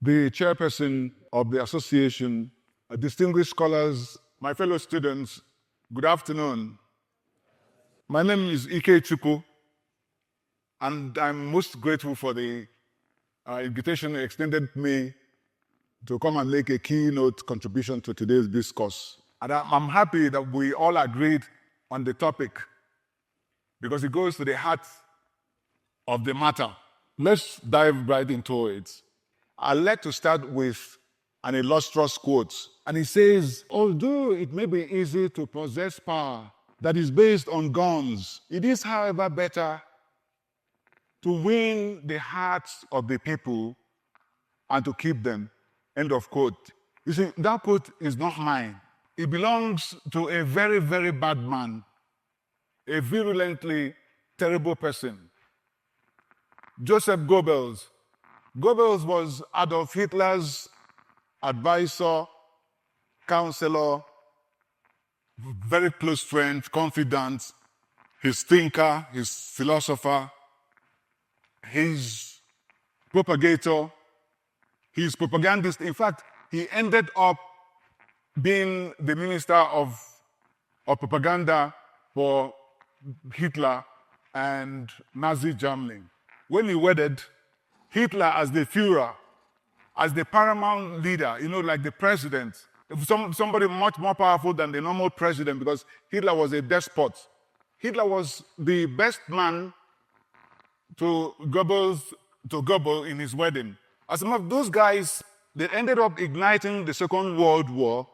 the chairperson of the association, distinguished scholars, my fellow students, good afternoon. My name is Ikechukwu, and I'm most grateful for the invitation extended me to come and make a keynote contribution to today's discourse. And I'm happy that we all agreed on the topic because it goes to the heart of the matter. Let's dive right into it. I'd like to start with an illustrious quote. And it says, although it may be easy to possess power that is based on guns, it is, however, better to win the hearts of the people and to keep them. End of quote. You see, that quote is not mine. It belongs to a very, very bad man, a virulently terrible person. Joseph Goebbels. Goebbels was Adolf Hitler's advisor, counselor, very close friend, confidant, his thinker, his philosopher, his propagator, his propagandist. In fact, he ended up being the minister of propaganda for Hitler and Nazi Germany. When he wedded Hitler as the Führer, as the paramount leader, like the president, somebody much more powerful than the normal president, because Hitler was a despot. Hitler was the best man to Goebbels in his wedding. As some of those guys, they ended up igniting the Second World War,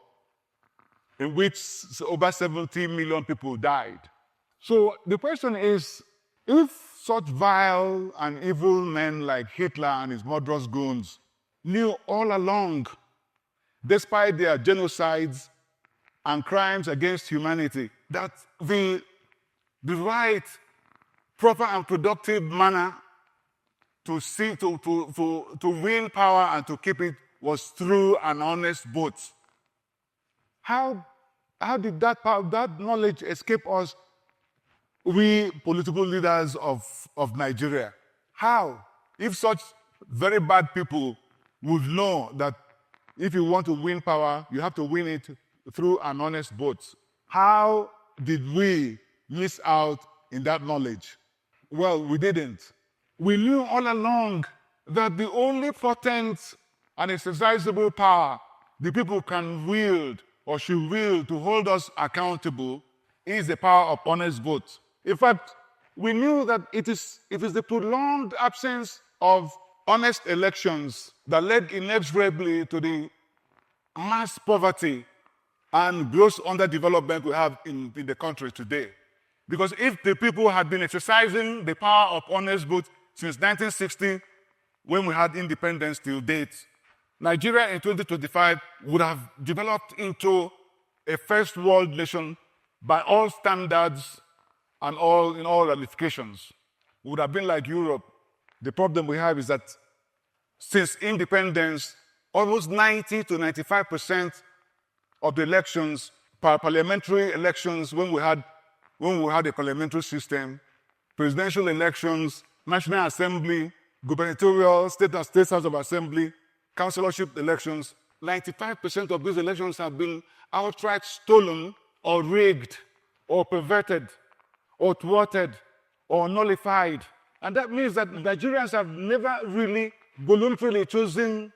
in which over 70 million people died. So the question is, if such vile and evil men like Hitler and his murderous goons knew all along, despite their genocides and crimes against humanity, that the right, proper and productive manner to win power and to keep it was through an honest vote. How did that knowledge escape us, we political leaders of Nigeria? How? If such very bad people would know that if you want to win power, you have to win it through an honest vote. How did we miss out in that knowledge? Well, we didn't. We knew all along that the only potent and exercisable power the people can wield or should wield to hold us accountable is the power of honest vote. In fact, we knew that it is the prolonged absence of honest elections that led inexorably to the mass poverty and gross underdevelopment we have in the country today. Because if the people had been exercising the power of honest vote since 1960, when we had independence till date, Nigeria in 2025 would have developed into a first world nation by all standards and in all ramifications. We would have been like Europe. The problem we have is that since independence, almost 90 to 95% of the elections, parliamentary elections, when we had a parliamentary system, presidential elections, National Assembly, gubernatorial, state and state house of assembly, councillorship elections, 95% of these elections have been outright stolen or rigged or perverted or thwarted or nullified. And that means that Nigerians have never really voluntarily chosen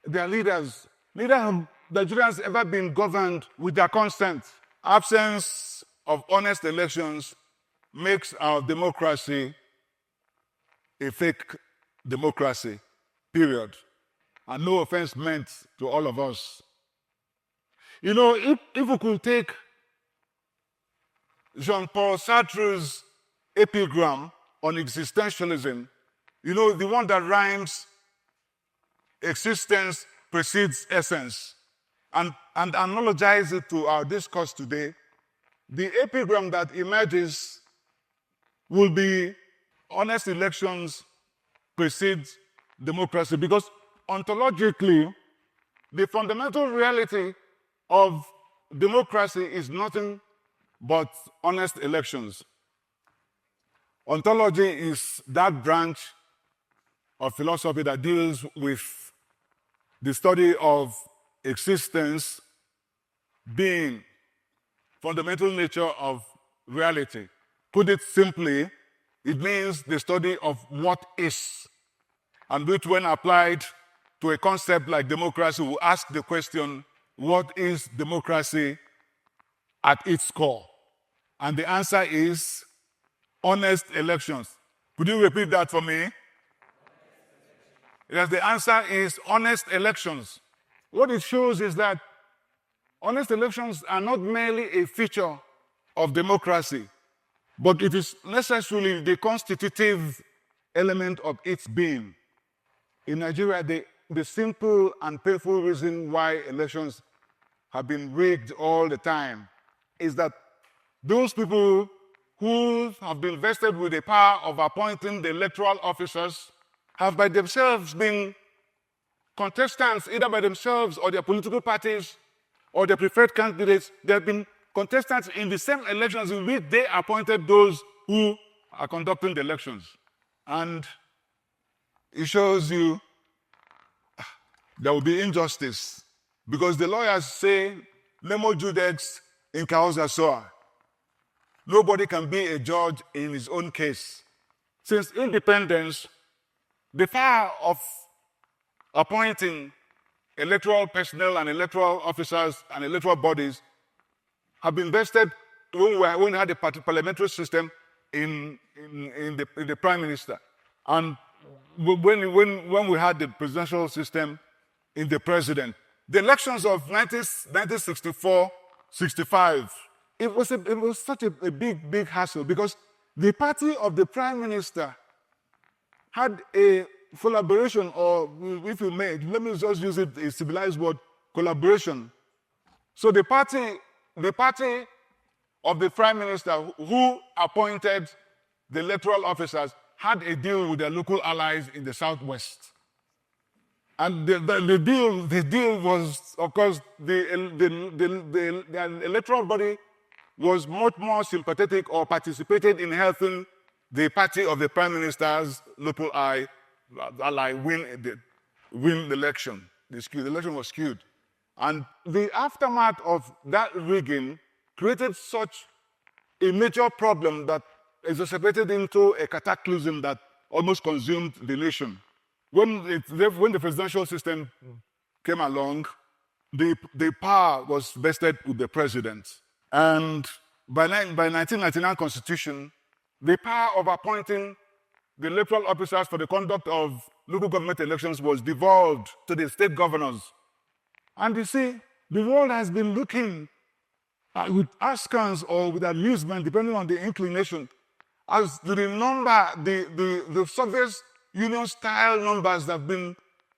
their leaders. Neither have Nigerians ever been governed with their consent. Absence of honest elections makes our democracy a fake democracy, period. And no offense meant to all of us. If we could take Jean-Paul Sartre's epigram on existentialism, the one that rhymes, existence precedes essence, and analogize it to our discourse today, the epigram that emerges will be honest elections precede democracy, because ontologically, the fundamental reality of democracy is nothing but honest elections. Ontology is that branch of philosophy that deals with the study of existence, being, fundamental nature of reality. Put it simply, it means the study of what is, and which, when applied to a concept like democracy, will ask the question, what is democracy at its core? And the answer is honest elections. Could you repeat that for me? Yes, the answer is honest elections. What it shows is that honest elections are not merely a feature of democracy, but it is necessarily the constitutive element of its being. In Nigeria, the simple and painful reason why elections have been rigged all the time is that those people who have been vested with the power of appointing the electoral officers have by themselves been contestants, either by themselves or their political parties or their preferred candidates. They have been contestants in the same elections in which they appointed those who are conducting the elections. And it shows you there will be injustice, because the lawyers say, nemo judex in causa sua. Nobody can be a judge in his own case. Since independence, the power of appointing electoral personnel and electoral officers and electoral bodies have been vested when we had a parliamentary system in the prime minister, and when we had the presidential system in the president. The elections of 1964-65, it was such a big hassle, because the party of the prime minister had a collaboration, or if you may, let me just use it, a civilized word, collaboration. So the party of the prime minister who appointed the electoral officers had a deal with their local allies in the southwest. And the deal was, of course, the electoral body was much more sympathetic or participated in helping the party of the prime minister's local ally win the election. The election was skewed. And the aftermath of that rigging created such a major problem that exacerbated into a cataclysm that almost consumed the nation. When the presidential system came along, the power was vested with the president. And by 1999 Constitution, the power of appointing the electoral officers for the conduct of local government elections was devolved to the state governors. And you see, the world has been looking with askance or with amusement, depending on the inclination, as the Soviet Union-style numbers that have been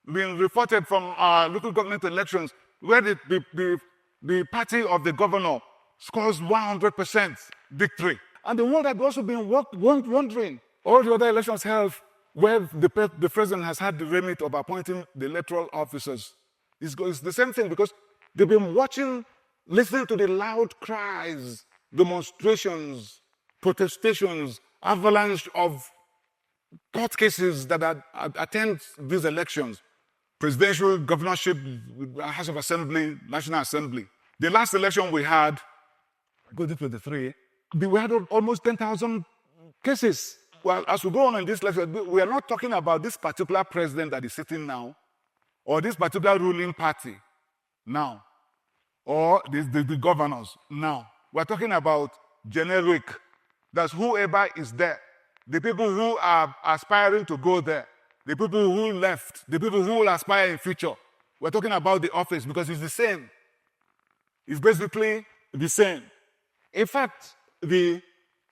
reported from our local government elections, where the party of the governor scores 100% victory. And the world had also been wondering, all the other elections held where the president has had the remit of appointing the electoral officers. It's the same thing, because they've been watching, listening to the loud cries, demonstrations, protestations, avalanche of court cases that attend these elections. Presidential, governorship, House of Assembly, National Assembly. The last election we had, 2023, we had almost 10,000 cases. Well, as we go on in this lecture, we are not talking about this particular president that is sitting now, or this particular ruling party now, or the governors now. We're talking about generic. That's whoever is there. The people who are aspiring to go there, the people who left, the people who will aspire in future. We're talking about the office, because it's the same. It's basically the same. In fact, the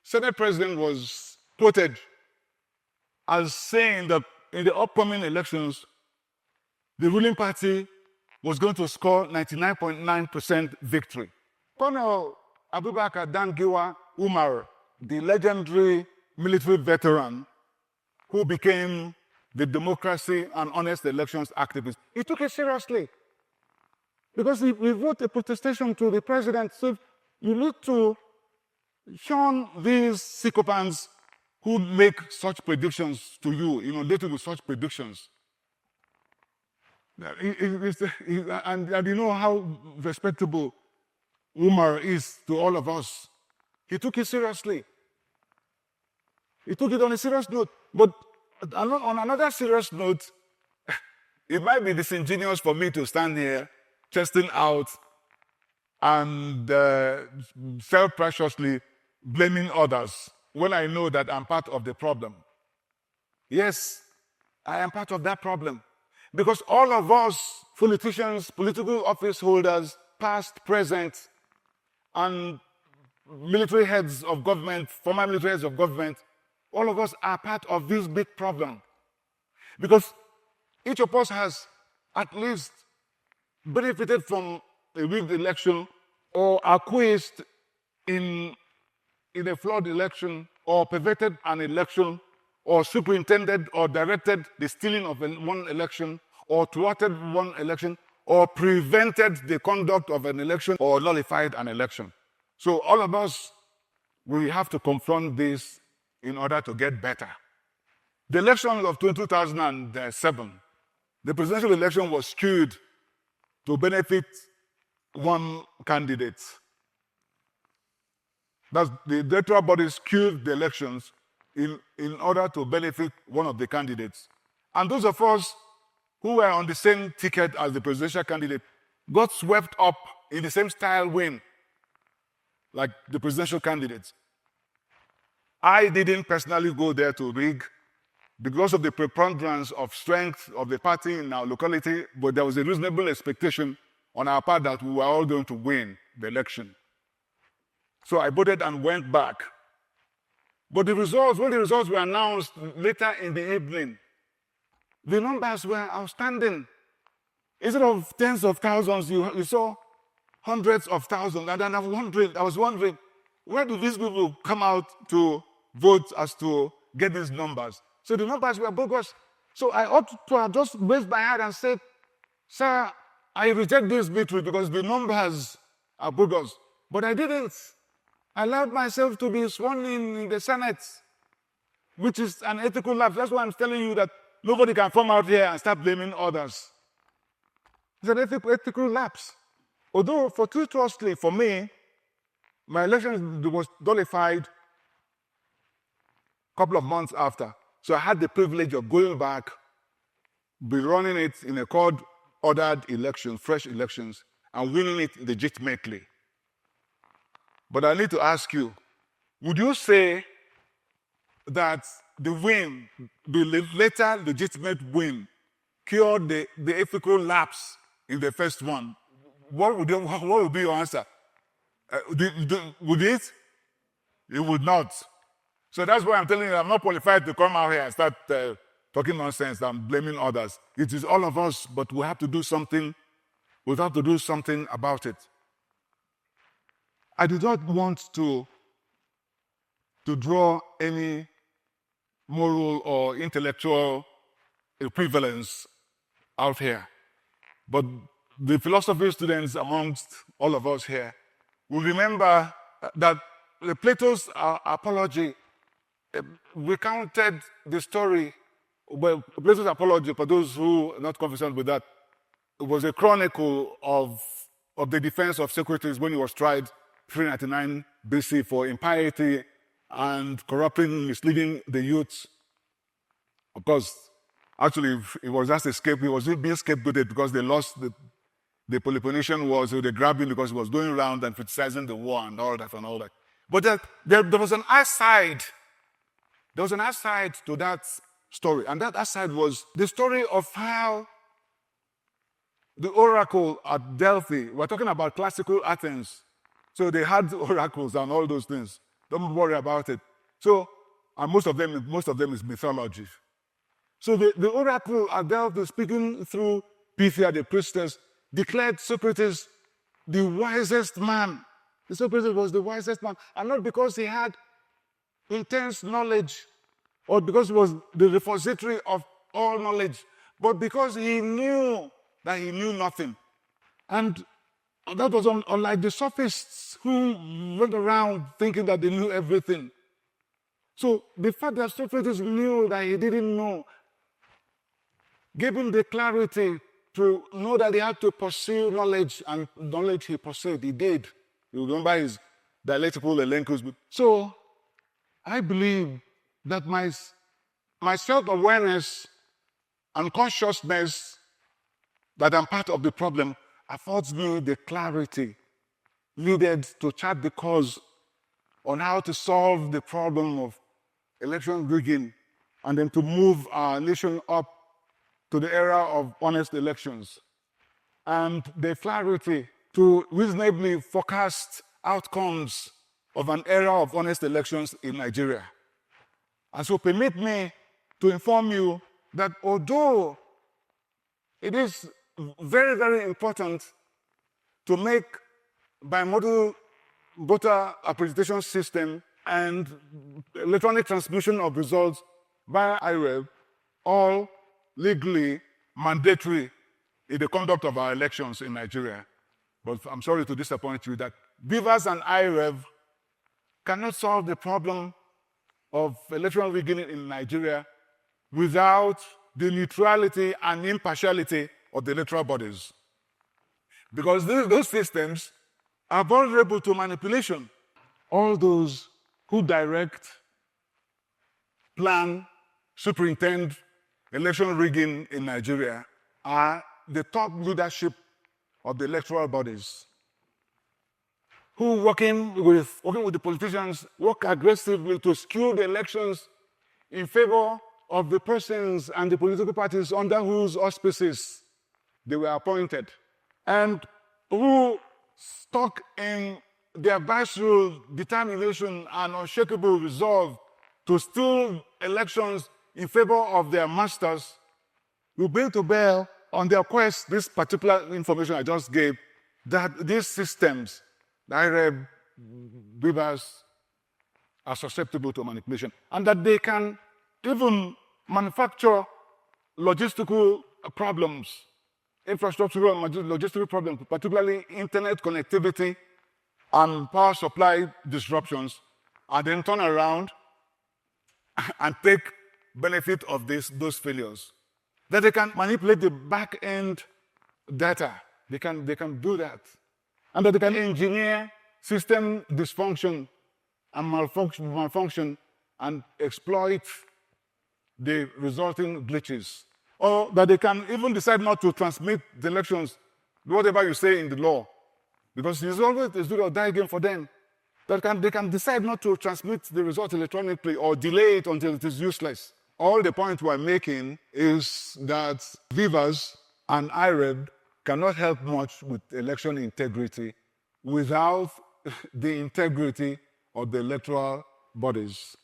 Senate president was quoted as saying that in the upcoming elections, the ruling party was going to score 99.9% victory. Colonel Abubakar Dangiwa Umar, the legendary military veteran who became the democracy and honest elections activist, he took it seriously, because he wrote a protestation to the president. So you need to shun these sycophants who make such predictions to you, inundated with such predictions. And you know how respectable Umar is to all of us. He took it seriously. He took it on a serious note. But on another serious note, it might be disingenuous for me to stand here testing out and self-preciously blaming others when I know that I'm part of the problem. Yes, I am part of that problem. Because all of us, politicians, political office holders, past, present, and military heads of government, former military heads of government, all of us are part of this big problem. Because each of us has at least benefited from a rigged election or acquiesced in a flawed election or perverted an election or superintended or directed the stealing of one election or thwarted one election or prevented the conduct of an election or nullified an election. So all of us, we have to confront this in order to get better. The election of 2007, the presidential election was skewed to benefit one candidate. That's the electoral body skewed the elections in order to benefit one of the candidates. And those of us who were on the same ticket as the presidential candidate got swept up in the same style win like the presidential candidates. I didn't personally go there to rig because of the preponderance of strength of the party in our locality, but there was a reasonable expectation on our part that we were all going to win the election. So I voted and went back. But the results, when the results were announced later in the evening, the numbers were outstanding. Instead of tens of thousands, you saw hundreds of thousands. And then I was wondering, where do these people come out to vote as to get these numbers? So the numbers were bogus. So I ought to have just raised my hand and said, sir, I reject this victory because the numbers are bogus. But I didn't. I allowed myself to be sworn in the Senate, which is an ethical lapse. That's why I'm telling you that nobody can come out here and start blaming others. It's an ethical lapse. Although, fortuitously for me, my election was nullified a couple of months after. So I had the privilege of going back, be running it in a court-ordered election, fresh elections, and winning it legitimately. But I need to ask you, would you say that the win, the later legitimate win, cured the ethical lapse in the first one? What would be your answer? Would it? It would not. So that's why I'm telling you, I'm not qualified to come out here and start talking nonsense and blaming others. It is all of us, but we have to do something. We have to do something about it. I do not want to draw any moral or intellectual equivalence out here. But the philosophy students amongst all of us here will remember that Plato's apology recounted the story. Well, Plato's apology, for those who are not conversant with that, it was a chronicle of the defense of Socrates when he was tried 399 BC for impiety and corrupting, misleading the youths. Of course, actually, it was just a scapegoat. He was being scapegoated because they lost the Peloponnesian War, so they grabbed him because he was going around and criticizing the war and all that and all that. But there was an aside. There was an aside to that story, and that aside was the story of how the oracle at Delphi, we're talking about classical Athens, so they had oracles and all those things. Don't worry about it. So, and most of them is mythology. So the oracle at Delphi, speaking through Pythia, the priestess, declared Socrates the wisest man. Socrates was the wisest man, and not because he had intense knowledge or because he was the repository of all knowledge, but because he knew that he knew nothing. And that was unlike the sophists who went around thinking that they knew everything. So the fact that Socrates knew that he didn't know gave him the clarity to know that he had to pursue knowledge, and knowledge he pursued, he did. You remember his dialectical elenchus. So I believe that my self-awareness and consciousness that I'm part of the problem affords me the clarity needed to chart the course on how to solve the problem of election rigging and then to move our nation up to the era of honest elections, and the clarity to reasonably forecast outcomes of an era of honest elections in Nigeria. And so permit me to inform you that although it is very, very important to make bimodal voter accreditation system and electronic transmission of results by IREV all legally mandatory in the conduct of our elections in Nigeria. But I'm sorry to disappoint you that BVAS and IREV cannot solve the problem of electoral rigging in Nigeria without the neutrality and impartiality of the electoral bodies. Because those systems are vulnerable to manipulation. All those who direct, plan, superintend election rigging in Nigeria are the top leadership of the electoral bodies, who working with the politicians, work aggressively to skew the elections in favor of the persons and the political parties under whose auspices they were appointed, and who stuck in their visceral determination and unshakable resolve to steal elections in favor of their masters, will bring to bear on their quest this particular information I just gave, that these systems, the IREV, BVAS, are susceptible to manipulation, and that they can even manufacture logistical problems, infrastructural and logistical problems, particularly internet connectivity and power supply disruptions, and then turn around and take benefit of those failures. That they can manipulate the back-end data. They can do that. And that they can engineer system dysfunction and malfunction and exploit the resulting glitches. Or that they can even decide not to transmit the elections, whatever you say in the law, because it's always a do or die game for them. That they can decide not to transmit the result electronically or delay it until it is useless. All the point we're making is that BVAS and IREV cannot help much with election integrity without the integrity of the electoral bodies.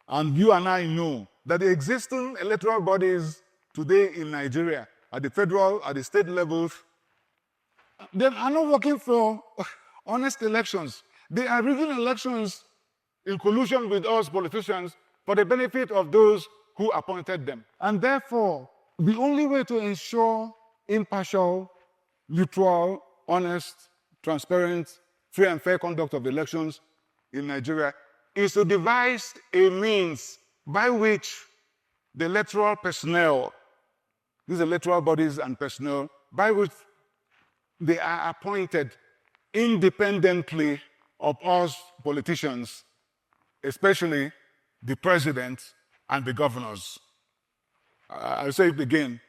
And you and I know that the existing electoral bodies today in Nigeria, at the federal, at the state levels, they are not working for honest elections. They are rigging elections in collusion with us politicians for the benefit of those who appointed them. And therefore, the only way to ensure impartial, neutral, honest, transparent, free and fair conduct of elections in Nigeria is to devise a means by which the electoral personnel, these electoral bodies and personnel, by which they are appointed independently of us politicians, especially the president and the governors. I'll say it again,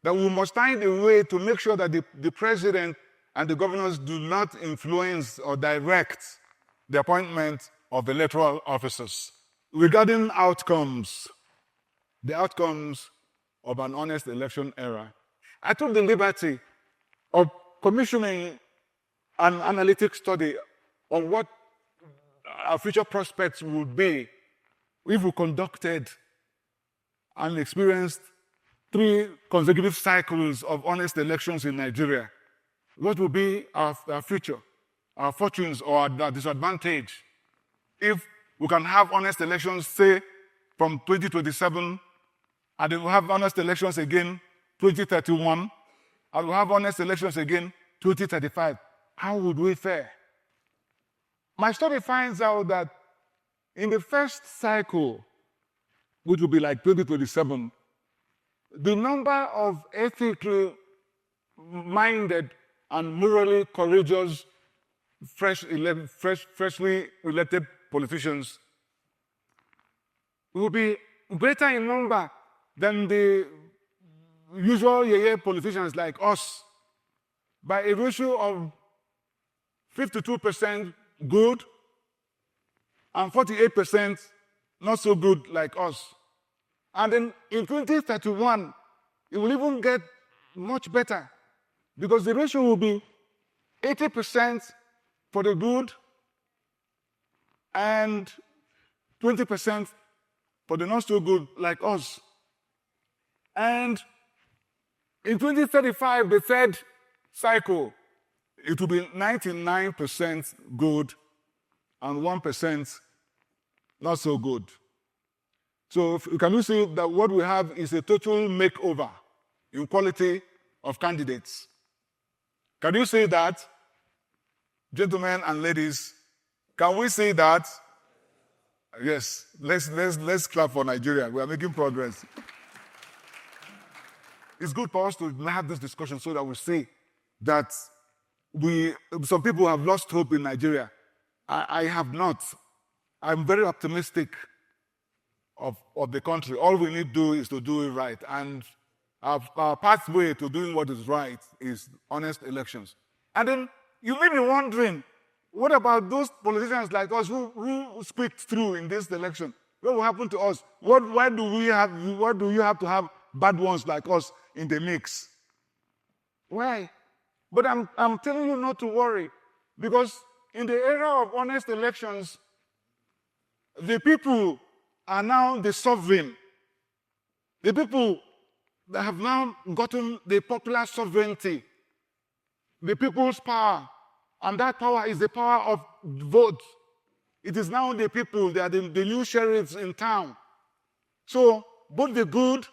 that we must find a way to make sure that the president and the governors do not influence or direct the appointment of electoral officers. Regarding outcomes, the outcomes of an honest election era, I took the liberty of commissioning an analytic study on what our future prospects would be if we conducted and experienced 3 consecutive cycles of honest elections in Nigeria. What would be our future, our fortunes, or our disadvantage if we can have honest elections, say, from 2027, and then we'll have honest elections again 2031, and we'll have honest elections again 2035. How would we fare? My study finds out that in the first cycle, which will be like 2027, the number of ethically minded and morally courageous, freshly elected politicians will be greater in number than the usual politicians like us by a ratio of 52% good and 48% not so good like us. And then in 2031, it will even get much better because the ratio will be 80% for the good and 20% for the not so good like us. And in 2035, the third cycle, it will be 99% good and 1% not so good. So can you see that what we have is a total makeover in quality of candidates? Can you see that? Gentlemen and ladies, can we see that? Yes, let's clap for Nigeria. We are making progress. It's good for us to have this discussion so that we see that some people have lost hope in Nigeria. I have not. I'm very optimistic of the country. All we need to do is to do it right. And our pathway to doing what is right is honest elections. And then you may be wondering, what about those politicians like us who squeaked through in this election? What will happen to us? Why do you have to have bad ones like us in the mix? Why? But I'm telling you not to worry, because in the era of honest elections, the people are now the sovereign. The people that have now gotten the popular sovereignty, the people's power, and that power is the power of vote. It is now the people, they are the new sheriffs in town. So both the good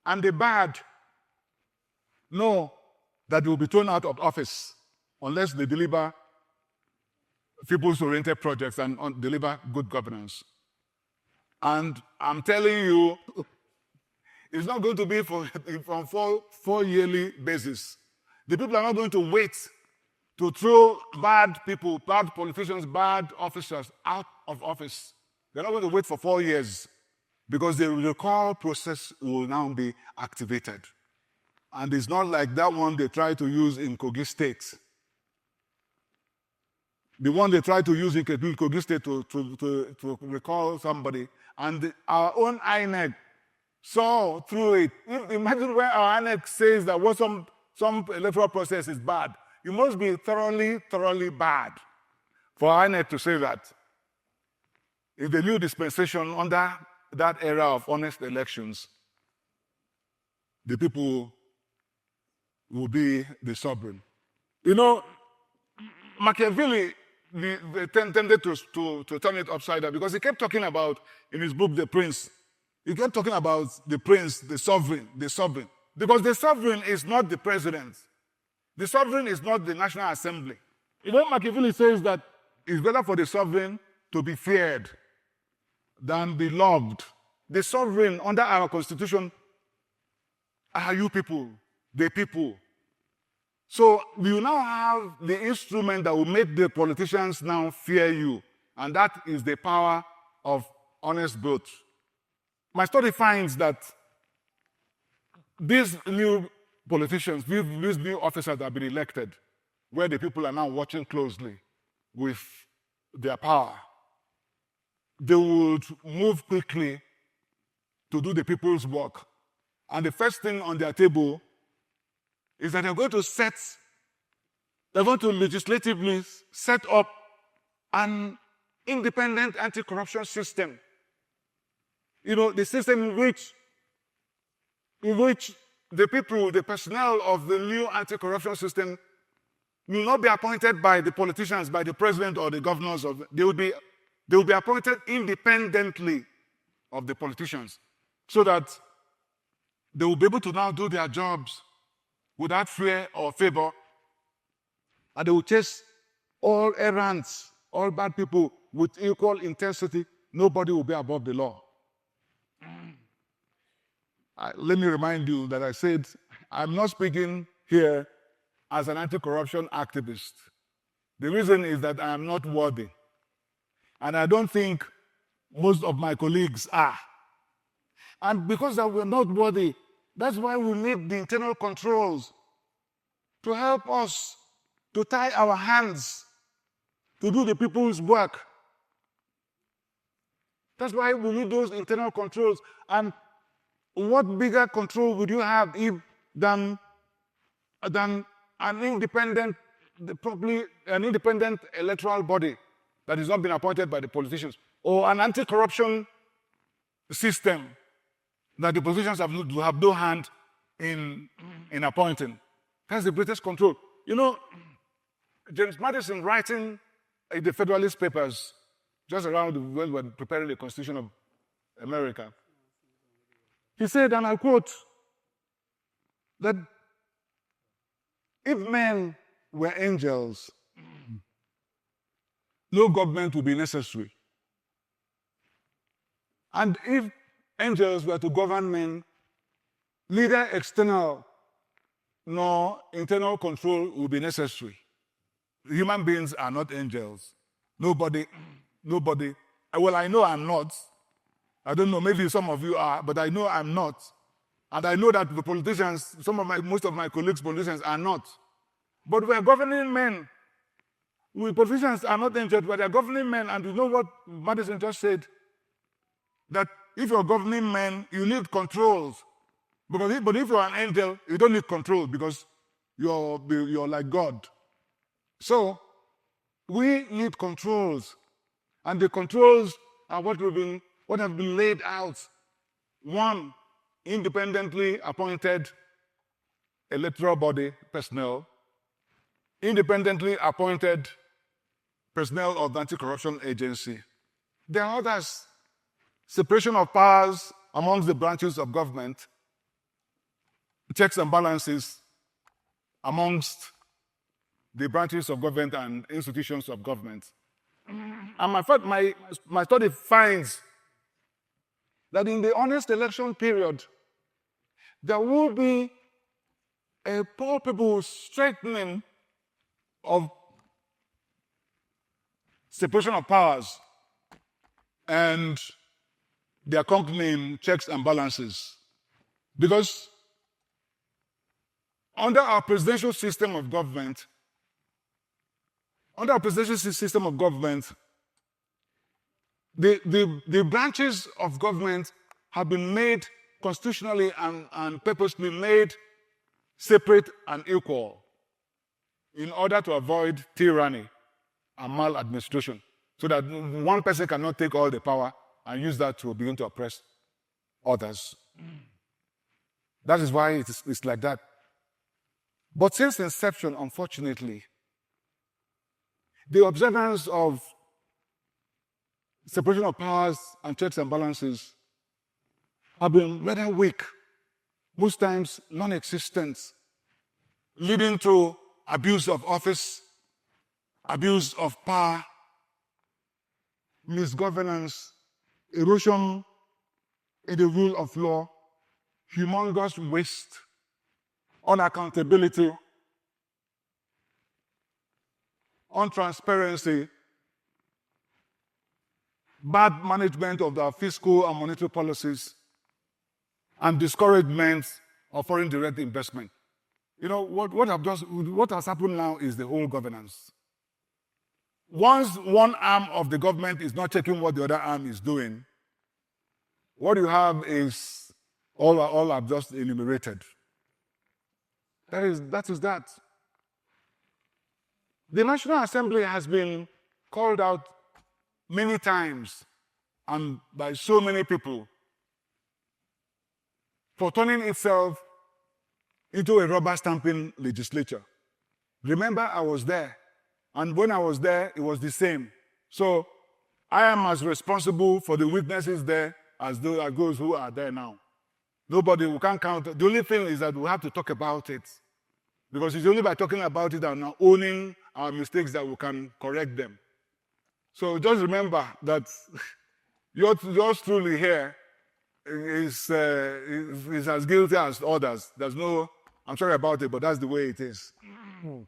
and the bad know that they will be thrown out of office unless they deliver people's-oriented projects and deliver good governance. And I'm telling you, it's not going to be from four yearly basis. The people are not going to wait to throw bad people, bad politicians, bad officers out of office. They're not going to wait for 4 years because the recall process will now be activated. And it's not like that one they tried to use in Kogi State. The one they tried to use in Kogi State to recall somebody. And our own INEC saw through it. Imagine when our INEC says that what some electoral process is bad. You must be thoroughly, thoroughly bad for INEC to say that. In the new dispensation under that era of honest elections, the people will be the sovereign. You know, Machiavelli tended to turn it upside down because he kept talking about, in his book, The Prince, he kept talking about the prince, the sovereign. Because the sovereign is not the president. The sovereign is not the National Assembly. You know, Machiavelli says that it's better for the sovereign to be feared than be loved. The sovereign under our constitution are you people, the people. So you now have the instrument that will make the politicians now fear you, and that is the power of honest vote. My study finds that these new politicians, these new officers that have been elected, where the people are now watching closely with their power, they would move quickly to do the people's work. And the first thing on their table is that they're going to legislatively set up an independent anti-corruption system. You know, the system in which the people, the personnel of the new anti-corruption system will not be appointed by the politicians, by the president or the governors. They will be appointed independently of the politicians so that they will be able to now do their jobs without fear or favor, and they will chase all errants, all bad people with equal intensity. Nobody will be above the law. Let me remind you that I said I'm not speaking here as an anti-corruption activist. The reason is that I am not worthy. And I don't think most of my colleagues are. And because we're not worthy, that's why we need the internal controls to help us to tie our hands to do the people's work. That's why we need those internal controls. And what bigger control would you have than an independent electoral body that has not been appointed by the politicians, or an anti-corruption system that the politicians have no hand in appointing? That's the greatest control. You know, James Madison, writing in the Federalist Papers just around when we were preparing the Constitution of America, he said, and I quote, that if men were angels, no government would be necessary. And if angels were to govern men, neither external nor internal control would be necessary. Human beings are not angels. Nobody. Well, I know I'm not. I don't know, maybe some of you are, but I know I'm not. And I know that the politicians, most of my colleagues, politicians, are not. But we're governing men. We politicians are not angels, but they're governing men. And you know what Madison just said? That if you're governing men, you need controls. But if you're an angel, you don't need control because you're like God. So we need controls. And the controls are what have been laid out. One, independently appointed electoral body personnel, independently appointed personnel of the anti-corruption agency. There are others. Separation of powers amongst the branches of government, checks and balances amongst the branches of government and institutions of government. And my study finds that in the honest election period, there will be a palpable straightening of separation of powers and the accompanying checks and balances. Because under our presidential system of government, the branches of government have been made constitutionally and purposely made separate and equal in order to avoid tyranny and maladministration, so that one person cannot take all the power and use that to begin to oppress others. That is why it's like that. But since inception, unfortunately, the observance of separation of powers and checks and balances have been rather weak, most times non-existent, leading to abuse of office, abuse of power, misgovernance, erosion in the rule of law, humongous waste, unaccountability, untransparency, bad management of our fiscal and monetary policies, and discouragement of foreign direct investment. You know, what has happened now is the whole governance. Once one arm of the government is not checking what the other arm is doing, what you have is all I've just enumerated. That is that. The National Assembly has been called out many times and by so many people for turning itself into a rubber stamping legislature. Remember, I was there, and when I was there, it was the same. So I am as responsible for the weaknesses there as those who are there now. We can't count. The only thing is that we have to talk about it, because it's only by talking about it and owning our mistakes that we can correct them. So just remember that yours truly here is as guilty as others. There's no I'm sorry about it, but that's the way it is. You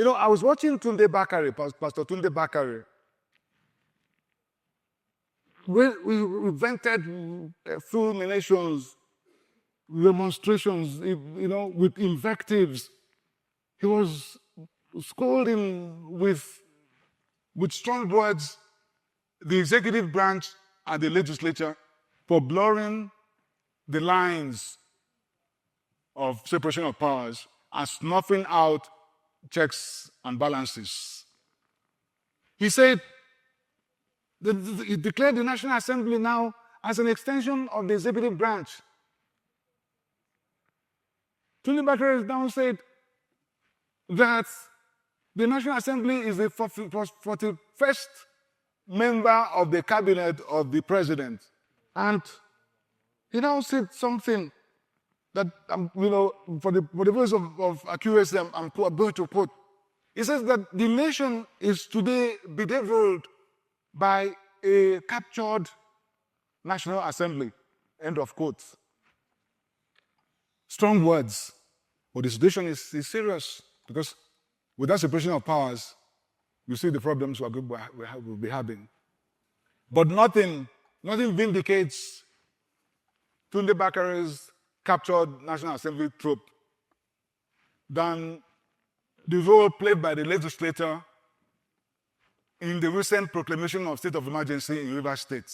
know, I was watching Tunde Bakare, Pastor Tunde Bakare. We vented fulminations, demonstrations, you know, with invectives. He was scolding with strong words the executive branch and the legislature for blurring the lines of separation of powers and snuffing out checks and balances. He said, he declared the National Assembly now as an extension of the executive branch. Tunde Bakare now said that the National Assembly is the 41st member of the cabinet of the president. And he now said something that, you know, for the purpose of accuracy, I'm going to quote. He says that the nation is today bedeviled by a captured National Assembly. End of quote. Strong words, but the situation is serious because without separation of powers, you see the problems we'll be having. But nothing vindicates Tunde Bakare's captured National Assembly trope than the role played by the legislature in the recent proclamation of state of emergency in Rivers State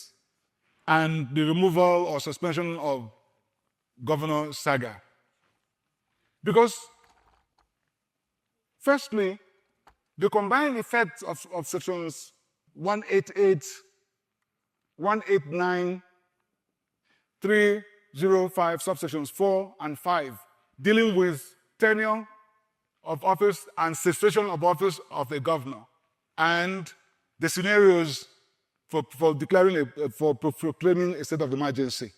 and the removal or suspension of Governor Saga. Because, firstly, the combined effects of sections 188, 189, 305, subsections 4 and 5, dealing with tenure of office and cessation of office of a governor, and the scenarios for proclaiming a state of emergency.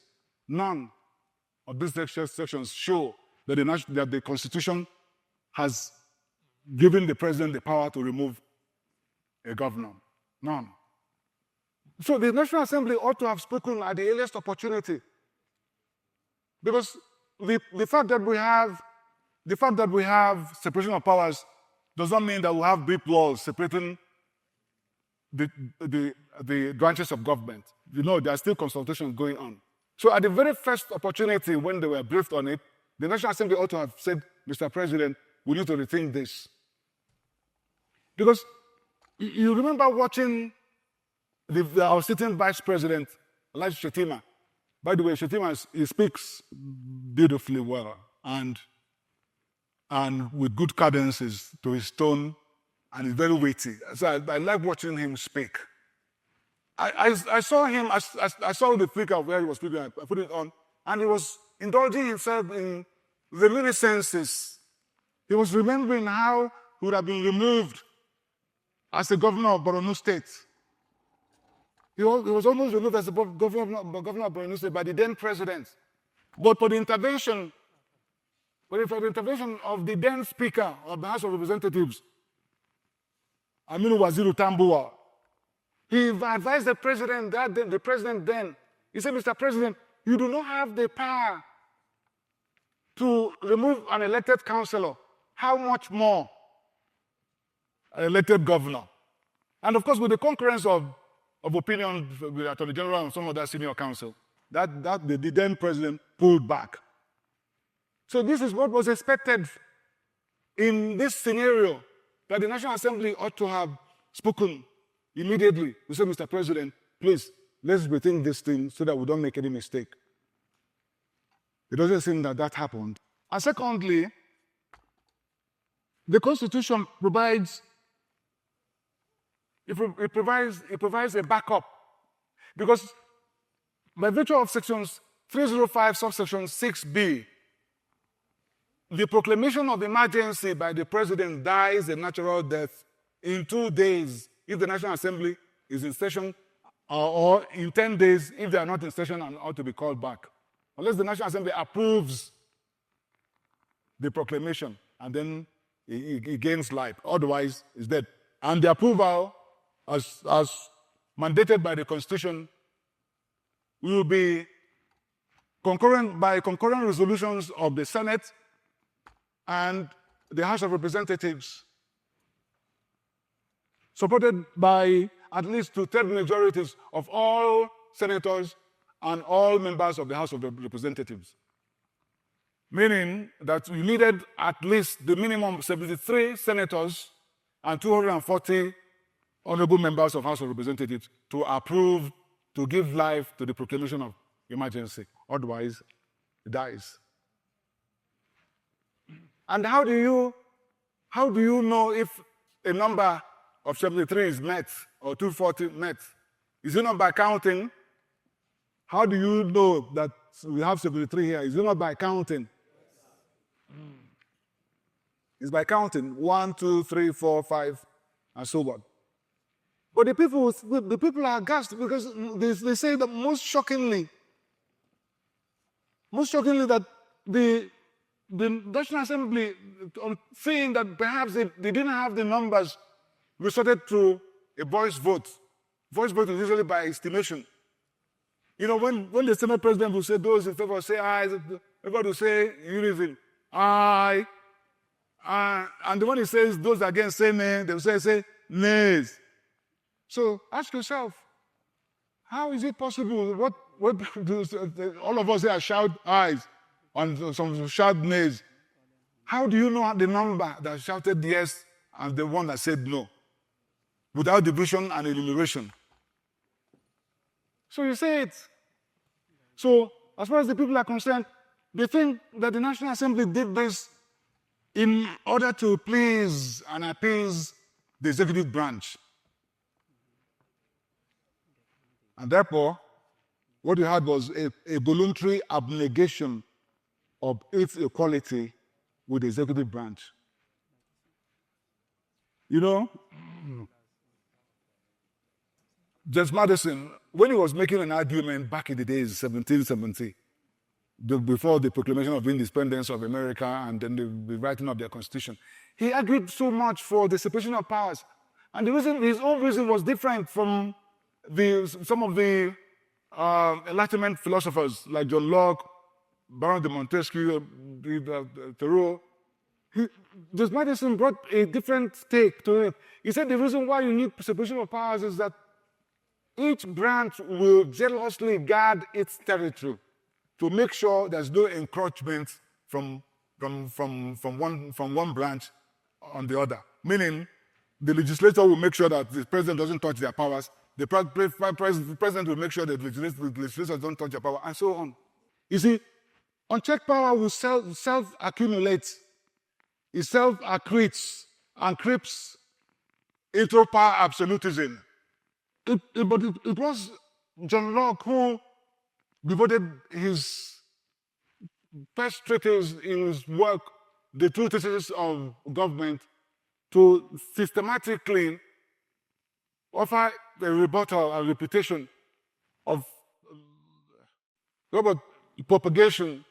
None of these sections show that the Constitution has given the president the power to remove a governor. None. So the National Assembly ought to have spoken at the earliest opportunity, because the fact that we have separation of powers does not mean that we have brick walls separating the branches of government. You know, there are still consultations going on. So at the very first opportunity when they were briefed on it, the National Assembly ought to have said, Mr. President, we need to rethink this. Because you remember watching our sitting Vice President, Elijah Shetima. By the way, Shetima, he speaks beautifully well and with good cadences to his tone, and he's very weighty. So I like watching him speak. I saw him, I saw the flicker where he was speaking, I put it on, and he was indulging himself in reminiscences. He was remembering how he would have been removed as the governor of Borno State. He was almost removed as the governor of Borno State by the then president. But for the intervention of the then Speaker of the House of Representatives, Aminu Waziri Tambuwal, he advised the president then, he said, Mr. President, you do not have the power to remove an elected councillor. How much more an elected governor? And of course, with the concurrence of opinion with the Attorney General and some other senior counsel, that the then president pulled back. So this is what was expected in this scenario, that the National Assembly ought to have spoken immediately. We said, Mr. President, please, let's rethink this thing so that we don't make any mistake. It doesn't seem that happened. And secondly, the Constitution provides a backup, because by virtue of sections 305, subsection 6b, the proclamation of emergency by the president dies a natural death in 2 days if the National Assembly is in session, or in 10 days if they are not in session and ought to be called back. Unless the National Assembly approves the proclamation, and then it gains life. Otherwise, it's dead. And the approval, as mandated by the Constitution, will be by concurrent resolutions of the Senate and the House of Representatives, supported by at least 2/3 majorities of all senators and all members of the House of Representatives. Meaning that we needed at least the minimum 73 senators and 240 honorable members of House of Representatives to approve, to give life to the proclamation of emergency. Otherwise, it dies. And how do you know if a number of 73 is met or 240 met? Is it not by counting? How do you know that we have 73 here? Is it not by counting? It's by counting 1, 2, 3, 4, 5, and so on. But the people are aghast because they say that most shockingly that the National Assembly, saying that perhaps they didn't have the numbers, resorted to a voice vote. Voice vote is usually by estimation. You know, when the Senate President will say those in favor say aye, everybody will say unison, aye. And when he says those against say nay, they will say nays. So ask yourself, how is it possible? What all of us here shout ayes and some shout nays? How do you know the number that shouted yes and the one that said no, without division and enumeration? So you say it. So as far as the people are concerned, they think that the National Assembly did this in order to please and appease the executive branch. And therefore, what you had was a voluntary abnegation of its equality with the executive branch. You know, James Madison, when he was making an argument back in the days, 1770, before the proclamation of independence of America and then the writing of their Constitution, he argued so much for the separation of powers. And the reason, his own reason was different from some of the Enlightenment philosophers like John Locke, Baron de Montesquieu, Thoreau. James Madison brought a different take to it. He said the reason why you need separation of powers is that each branch will jealously guard its territory to make sure there's no encroachment from one branch on the other. Meaning, the legislature will make sure that the president doesn't touch their powers. The president will make sure that the legislators don't touch their power, and so on. You see, unchecked power will self-accumulate. It self-accretes and creeps into power absolutism. But it was John Locke who devoted his first treatise in his work, The Two Theses of Government, to systematically offer a rebuttal and reputation of propagation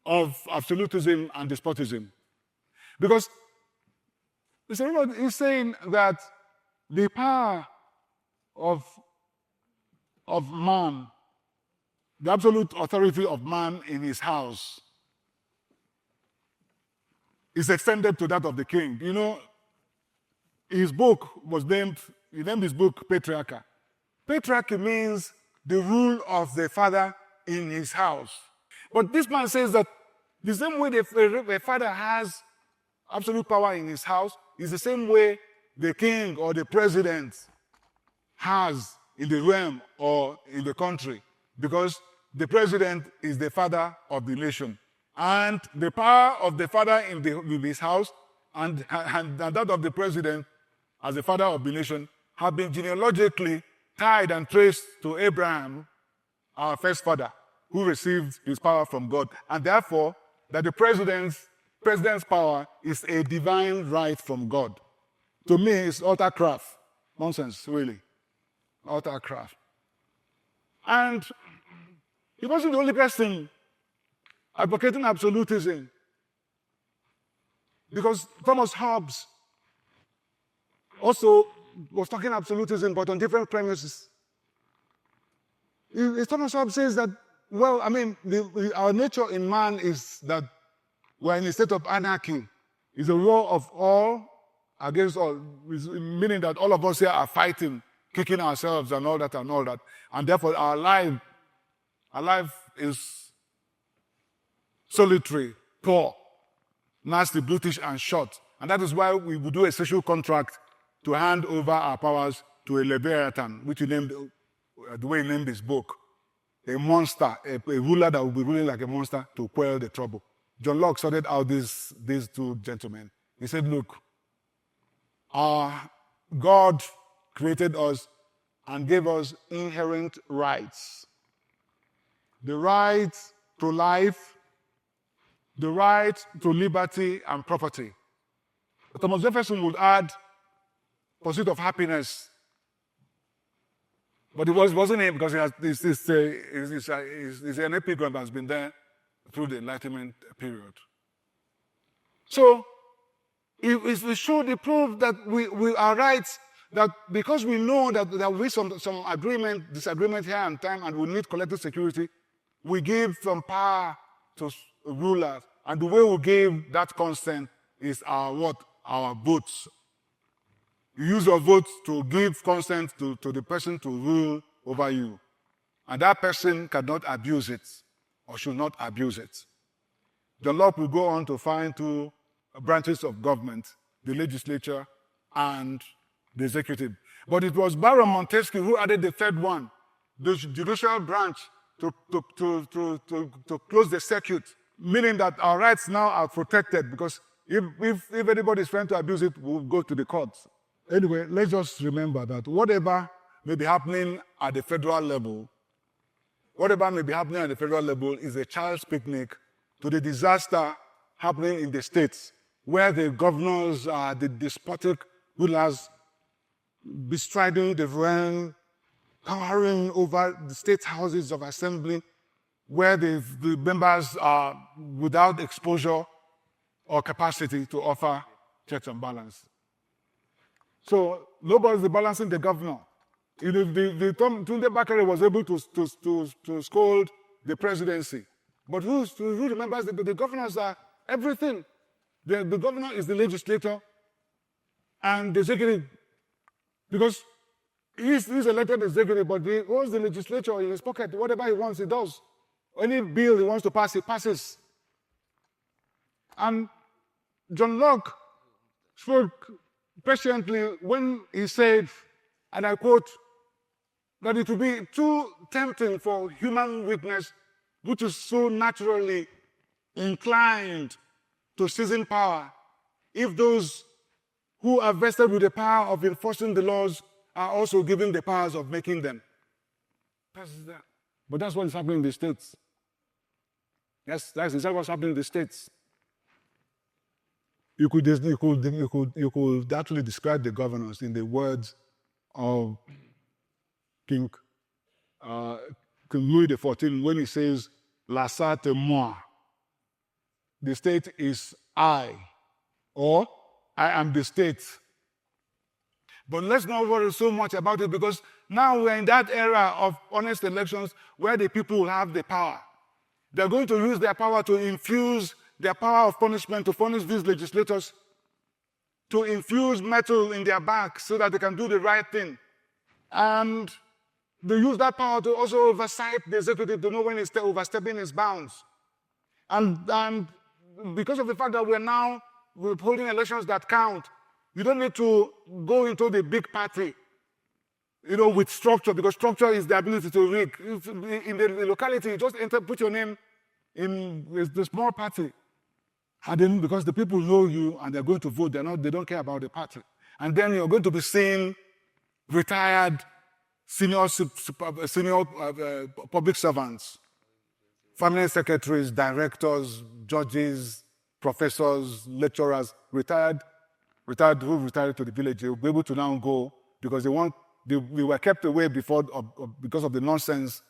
of absolutism and despotism. Because Mr. Robert is saying that the power of man, the absolute authority of man in his house, is extended to that of the king. You know, his book was named, he named his book Patriarchy. Patriarchy means the rule of the father in his house. But this man says that the same way the father has absolute power in his house is the same way the king or the president has in the realm or in the country, because the president is the father of the nation. And the power of the father in his house and that of the president as the father of the nation have been genealogically tied and traced to Abraham, our first father, who received his power from God. And therefore, that the president's power is a divine right from God. To me, it's utter craft. Nonsense, really. Utter craft. And he wasn't the only person advocating absolutism, because Thomas Hobbes also was talking absolutism, but on different premises. Thomas Hobbes says that Well, I mean, our nature in man is that we're in a state of anarchy. It's a war of all against all, meaning that all of us here are fighting, kicking ourselves and all that and all that. And therefore our life is solitary, poor, nasty, brutish, and short. And that is why we would do a social contract to hand over our powers to a Leviathan, which he named, the way he named his book, a monster, a ruler that will be ruling like a monster to quell the trouble. John Locke sorted out these two gentlemen. He said, look, our God created us and gave us inherent rights. The right to life, the right to liberty and property. Thomas Jefferson would add pursuit of happiness. But it wasn't him, because it's an epigram that's been there through the Enlightenment period. So, it should prove that we are right, that because we know that there will be some disagreement here and time, and we need collective security, we give some power to rulers. And the way we give that consent is our votes. You use your votes to give consent to the person to rule over you. And that person cannot abuse it or should not abuse it. John Locke will go on to find two branches of government, the legislature and the executive. But it was Baron Montesquieu who added the third one, the judicial branch, to close the circuit, meaning that our rights now are protected, because if anybody is trying to abuse it, we'll go to the courts. Anyway, let's just remember that whatever may be happening at the federal level, is a child's picnic to the disaster happening in the states, where the governors are the despotic rulers bestriding the realm, towering over the state houses of assembly, where the members are without exposure or capacity to offer checks and balance. So nobody's balancing the governor. Tunde Bakare was able to scold the presidency. But who remembers the governors are everything? The governor is the legislator and the executive. Because he's elected executive, but he owns the legislature in his pocket. Whatever he wants, he does. Any bill he wants to pass, he passes. And John Locke spoke patiently when he said, and I quote, that it would be too tempting for human weakness, which is so naturally inclined to seizing power, if those who are vested with the power of enforcing the laws are also given the powers of making them. But that's what is happening in the States. Yes, that's exactly what's happening in the States. You could actually describe the governors in the words of King Louis XIV when he says, "La sate moi." The state is I, or I am the state. But let's not worry so much about it, because now we're in that era of honest elections where the people will have the power. They're going to use their power to infuse their power of punishment, to punish these legislators, to infuse metal in their back so that they can do the right thing. And they use that power to also oversight the executive, to know when it's overstepping its bounds. And because of the fact that we're holding elections that count, you don't need to go into the big party, with structure, because structure is the ability to rig. In the locality, you just put your name in the small party. And then, because the people know you and they're going to vote, they don't care about the party. And then you're going to be seeing retired senior public servants, permanent secretaries, directors, judges, professors, lecturers, retired who retired to the village. They'll be able to now go, because we were kept away before because of the nonsense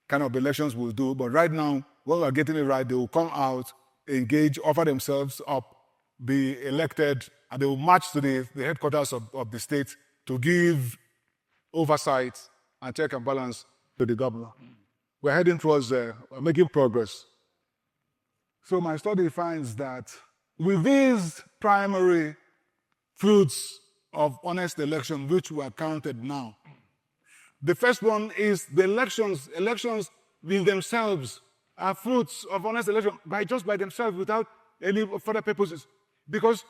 kind of elections we'll do. But right now, when we're getting it right, they will come out, engage, offer themselves up, be elected, and they will march to the headquarters of the state to give oversight and check and balance to the governor. we're heading towards making progress. So my study finds that with these primary fruits of honest election, which were counted now, the first one is the elections. Elections in themselves are fruits of honest election just by themselves without any further purposes. Because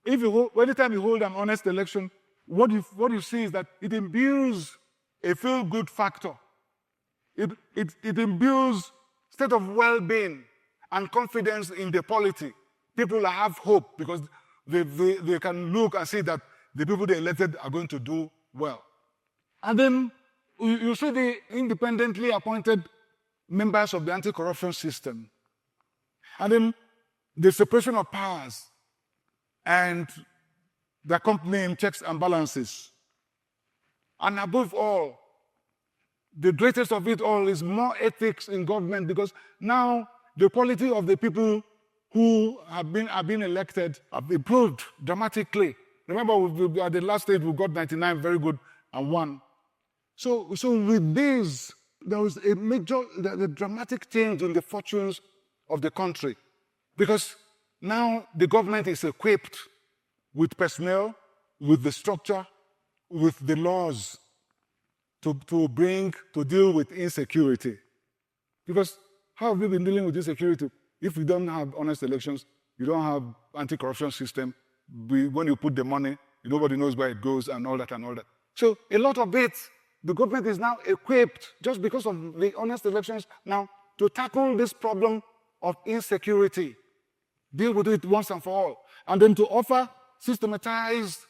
anytime you hold an honest election, what you see is that it imbues a feel-good factor. It imbues state of well-being and confidence in the polity. People have hope because they can look and see that the people they elected are going to do well. And then you see the independently appointed members of the anti-corruption system. And then the separation of powers and the accompanying checks and balances. And above all, the greatest of it all is more ethics in government, because now the quality of the people who have been elected have improved dramatically. Remember, at the last stage, we got 99 very good and 1. So with this, there was a dramatic change in the fortunes of the country, because now the government is equipped with personnel, with the structure, with the laws to deal with insecurity. Because how have we been dealing with insecurity? If we don't have honest elections, you don't have anti-corruption system. When you put the money, nobody knows where it goes and all that and all that. So a lot of it, the government is now equipped, just because of the honest elections now, to tackle this problem of insecurity, deal with it once and for all, and then to offer systematized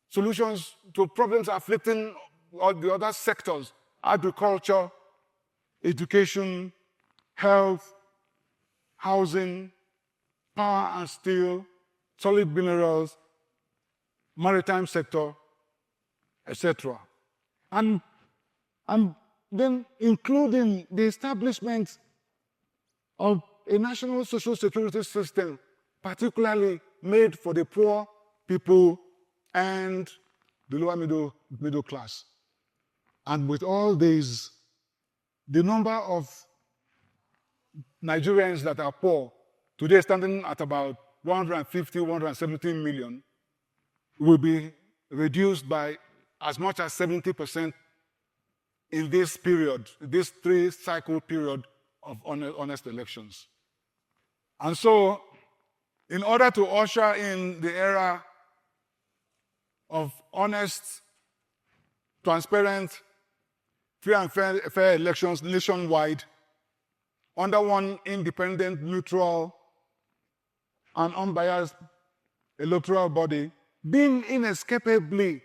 solutions to problems afflicting all the other sectors: agriculture, education, health, housing, power and steel, solid minerals, maritime sector, etc. And then including the establishment of a national social security system, particularly made for the poor people and the lower middle class. And with all these, the number of Nigerians that are poor, today standing at about 150, 170 million, will be reduced by as much as 70% in this period, this 3-cycle period of honest elections. And so, in order to usher in the era of honest, transparent, free and fair elections nationwide, under one independent, neutral, and unbiased electoral body, being inescapably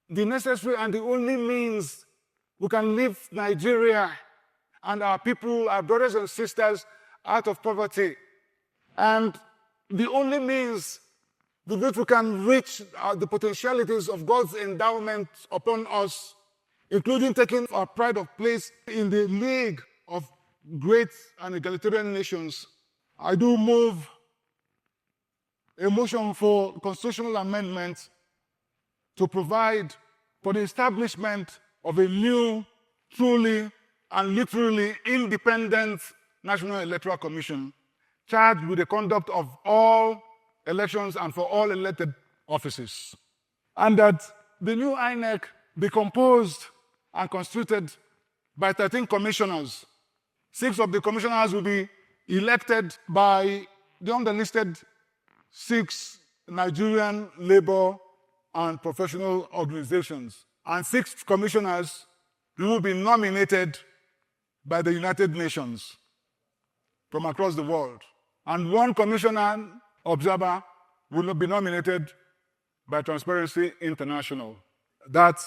the necessary and the only means we can lift Nigeria and our people, our brothers and sisters, out of poverty, and the only means with which we can reach the potentialities of God's endowment upon us, including taking our pride of place in the league of great and egalitarian nations. I do move a motion for constitutional amendment to provide for the establishment of a new, truly and literally independent National Electoral Commission charged with the conduct of all elections and for all elected offices. And that the new INEC be composed and constituted by 13 commissioners. 6 of the commissioners will be elected by the underlisted 6 Nigerian labor and professional organizations. And 6 commissioners will be nominated by the United Nations from across the world. And 1 commissioner observer will be nominated by Transparency International. That,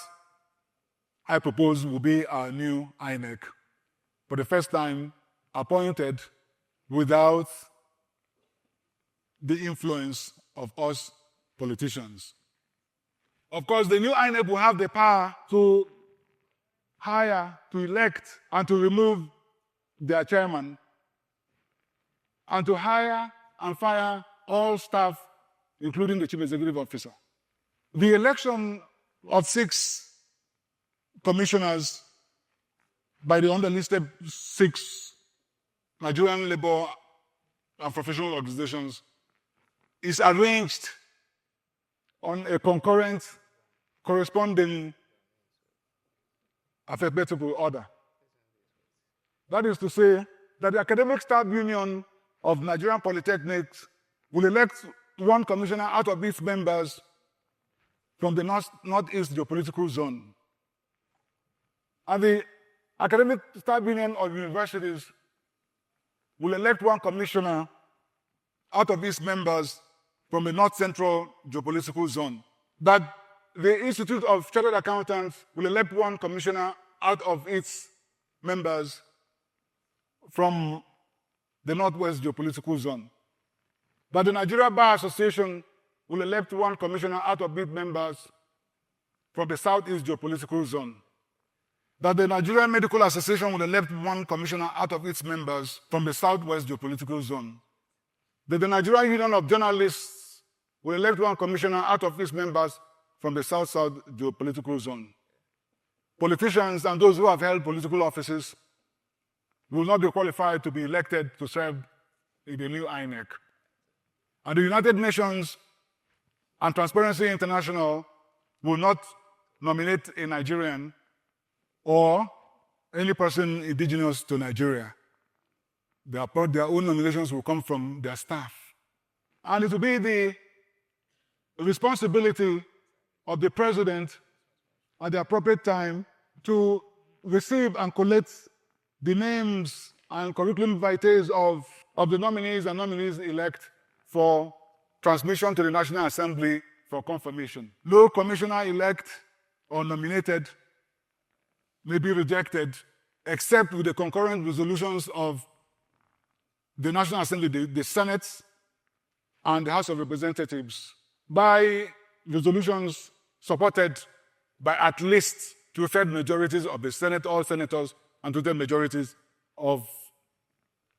I propose, will be our new INEC, for the first time appointed without the influence of us politicians. Of course, the new INEC will have the power to hire, to elect, and to remove their chairman, and to hire and fire all staff, including the chief executive officer. The election of 6 commissioners by the underlisted 6 Nigerian labor and professional organizations is arranged on a concurrent, corresponding, alphabetical order. That is to say that the Academic Staff Union of Nigerian Polytechnics will elect 1 commissioner out of its members from the Northeast geopolitical zone. And the Academic Staff Union of Universities will elect 1 commissioner out of its members from the North Central geopolitical zone. That the Institute of Chartered Accountants will elect 1 commissioner out of its members from the Northwest geopolitical zone. That the Nigeria Bar Association will elect 1 commissioner out of its members from the Southeast geopolitical zone. That the Nigerian Medical Association will elect 1 commissioner out of its members from the Southwest geopolitical zone. That the Nigerian Union of Journalists will elect 1 commissioner out of its members from the South-South geopolitical zone. Politicians and those who have held political offices will not be qualified to be elected to serve in the new INEC. And the United Nations and Transparency International will not nominate a Nigerian or any person indigenous to Nigeria. Their own nominations will come from their staff. And it will be the responsibility of the president at the appropriate time to receive and collect the names and curriculum vitae of the nominees and nominees-elect for transmission to the National Assembly for confirmation. No commissioner-elect or nominated may be rejected except with the concurrent resolutions of the National Assembly, the Senate, and the House of Representatives by resolutions supported by at least 2/3 majorities of the Senate, all senators, and 2/3 majorities of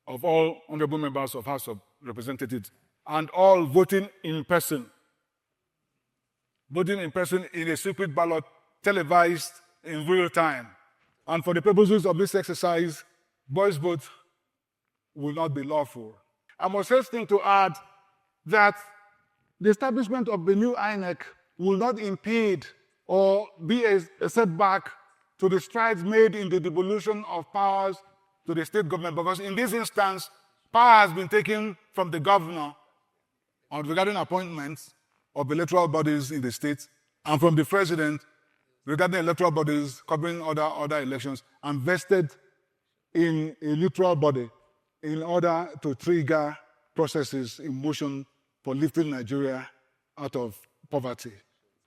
all honorable members of House of Representatives, and all voting in person. Voting in person in a secret ballot televised in real time. And for the purposes of this exercise, voice vote will not be lawful. I must hasten to add that the establishment of the new INEC will not impede or be a setback to the strides made in the devolution of powers to the state government, because in this instance, power has been taken from the governor regarding appointments of electoral bodies in the state, and from the president regarding electoral bodies covering other elections, and vested in a neutral body in order to trigger processes in motion for lifting Nigeria out of poverty.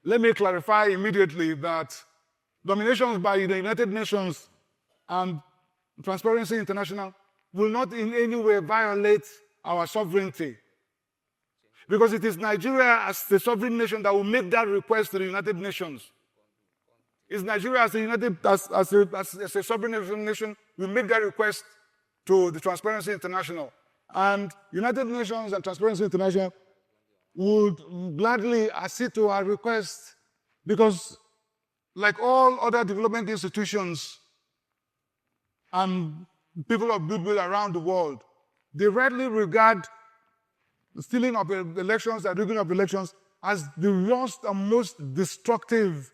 Let me clarify immediately that nominations by the United Nations and Transparency International will not in any way violate our sovereignty, because it is Nigeria as the sovereign nation that will make that request to the United Nations. It's Nigeria as a sovereign nation will make that request to the Transparency International. And United Nations and Transparency International would gladly accede to our request, because like all other development institutions and people of goodwill around the world, they rightly regard the stealing of elections and rigging of elections as the worst and most destructive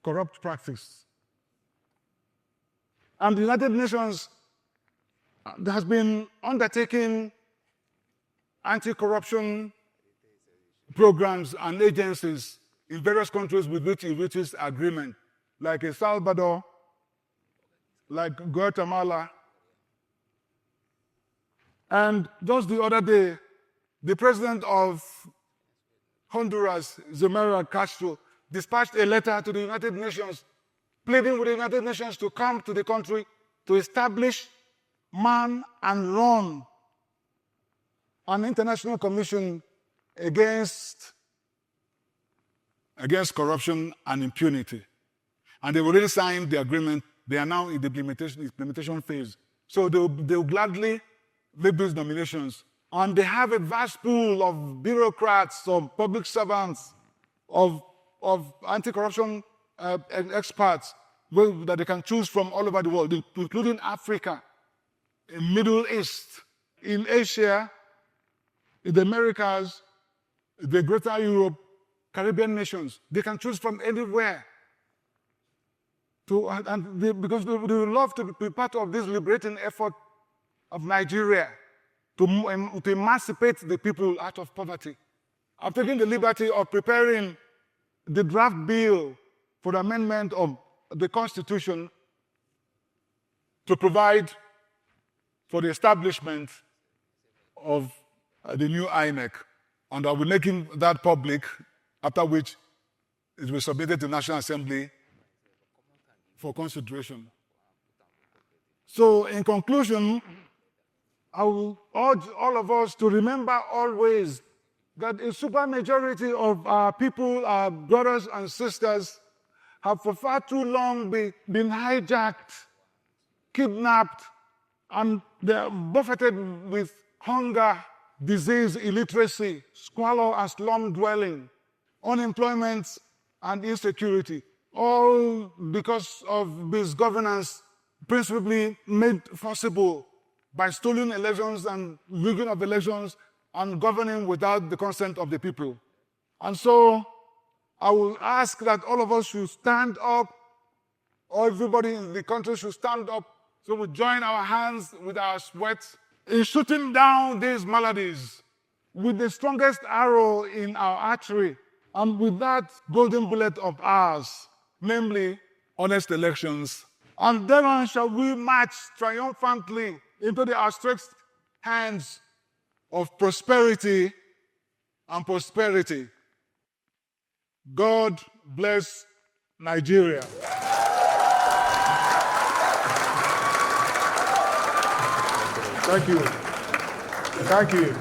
corrupt practice. And the United Nations has been undertaking anti-corruption programs and agencies in various countries with which it reaches agreement, like El Salvador, like Guatemala. And just the other day, the president of Honduras, Xiomara Castro, dispatched a letter to the United Nations pleading with the United Nations to come to the country to establish, man, and run an international commission against corruption and impunity. And they've already signed the agreement. They are now in the implementation phase. So they'll gladly make these nominations. And they have a vast pool of bureaucrats, of public servants, of anti-corruption experts that they can choose from all over the world, including Africa, in Middle East, in Asia, in the Americas, the Greater Europe, Caribbean nations. They can choose from anywhere. Because they would love to be part of this liberating effort of Nigeria to emancipate the people out of poverty. I've taken the liberty of preparing the draft bill for the amendment of the Constitution to provide for the establishment of the new INEC. And I'll be making that public, after which it will be submitted to the National Assembly for consideration. So, in conclusion, I will urge all of us to remember always that a supermajority of our people, our brothers and sisters, have for far too long been hijacked, kidnapped, and they are buffeted with hunger, disease, illiteracy, squalor and slum dwelling, unemployment and insecurity, all because of misgovernance principally made possible by stolen elections and rigging of elections and governing without the consent of the people. And so I will ask that all of us should stand up, or everybody in the country should stand up, so we join our hands with our sweat in shooting down these maladies with the strongest arrow in our archery and with that golden bullet of ours, namely honest elections. And then shall we march triumphantly into the outstretched hands of prosperity and prosperity. God bless Nigeria. Thank you. Thank you.